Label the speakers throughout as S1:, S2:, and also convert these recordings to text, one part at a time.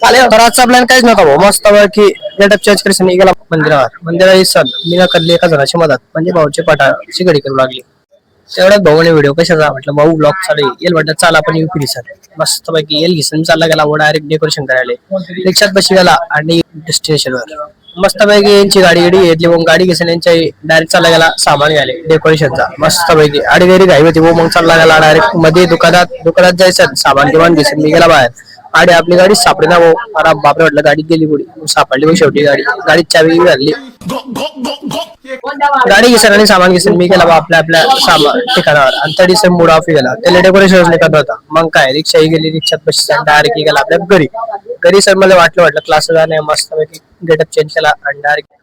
S1: तर आजचा प्लॅन काहीच नव्हता भाऊ. मस्त की गेटअप चेंज करून गेला मंदिरावर सण मी करली एका जणाची मदत म्हणजे भाऊचे पटाची घडी करू लागली. तेवढ्यात भाऊने व्हिडिओ कशाचा म्हटलं भाऊ ब्लॉग चालू येईल म्हटलं चाल आपण येऊ सर मस्त पैकी येईल घिसून चालला गेला व डायरेक्ट डेकोरेशन करायला रिक्षात बशी गेला आणि डेस्टिनेशनवर मस्त पैकी यांची गाडी घेतली मग गाडी घेऊन यांच्या डायरेक्ट चालला गेला सामान घ्यायला डेकोरेशनचा मस्त पैकी आडी घाई होती वो मग चालला गेला डायरेक्ट मध्ये दुकानात जायचं सामान किमान घेऊन मी गेला बाहेर आणि आपली गाडी सापडी ना भाऊ अरे बापरे म्हटलं गाडीत गेली पुढे सापडली शेवटी गाडीत चावी घातली गाडी घेसन आणि सामान घेसन मी गेला आपल्या सामान ठिकाणावर आणि त्या दिवशी मूड ऑफ गेला त्याला डेकोरेशन करत होता मग काय रिक्षाही गेली रिक्षात बस डायरेक्ट गेला आपल्या घरी सर मला वाटलं क्लास जाणे मस्त पैकी गेटअप चेंज केला आणि डायरेक्ट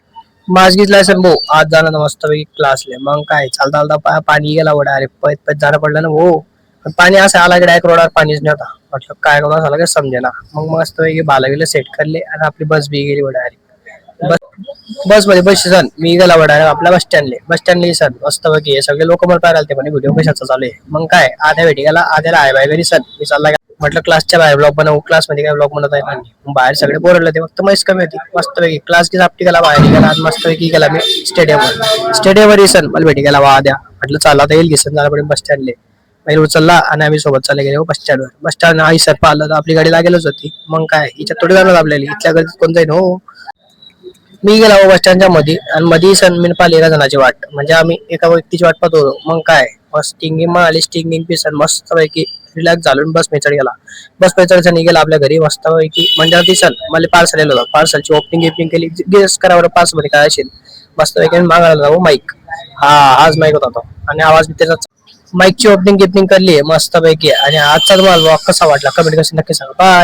S1: मास्क घेतला असेल भाऊ आज जाणं मस्त पैकी क्लासले मग काय चालता पाणी गेला डायरेक्ट पत जाणं पडलं ना भाऊ पाणी असं आला की डायरेक्ट रोडावर पाणीच नव्हता म्हटलं काय करून झालं काय समजेना मग मस्त पैकी बाला गेले सेट करले आणि आपली बस बी गेली डायरेक्ट बस मध्ये बस सण मी गेला डायरेक्ट आपल्या बस स्टँडले सण मस्त पैकी हे सगळे लोक मला पाहायला ते म्हणे व्हिडिओ कशाचा चालू आहे मग काय आध्या भेटी गेला आध्याला आहे बाय घरी सण मी चालला म्हटलं क्लासच्या बाहेर ब्लॉग बनवू क्लास मध्ये काय ब्लॉग बनवता येणार नाही बाहेर सगळे बोलवलं ते फक्त मैस कमी होती मस्त पैकी क्लास की आपटी गेला बाहेर गेला आणि मस्त पैकी गेला मी स्टेडियमवर सण मला भेटी गेला आद्या म्हटलं चालला आता येईल घेसन झाला बस स्टँडले पहिले उचलला आणि आम्ही सोबत चालले गेलो बस स्टँड आई सर पाहिलं तर आपली गाडी लागेलच होती मग काय हिच्यात थोडी जाणार आपल्याला इथल्या गर्दीत कोण जाईल हो मी गेला बस स्टँडच्या मध्ये आणि मध्ये सण मी पाहिली एका जणाची वाट म्हणजे आम्ही एका व्यक्तीची वाट पाहत होतो मग काय मस्त स्टिंगिंग आली स्टिंगिंग पी सण मस्त पैकी रिलॅक्स झालो बस मेचड गेला बस मेचडचा निघेला आपल्या घरी मस्त पैकी म्हणजे दिसन मला पार्सल आलं होतं पार्सलची ओपनिंग केली गेस करावर पार्सल मध्ये काय असेल मस्त पैकी मागायला जाऊ माईक हाच माईक होता तो आणि आवाज बी त्याचा माईकची ओपनिंग करली मस्त पैकी आणि आजचा तुम्हाला ब्लॉग कसा वाटला कमेंट करून नक्की सांगा बाय.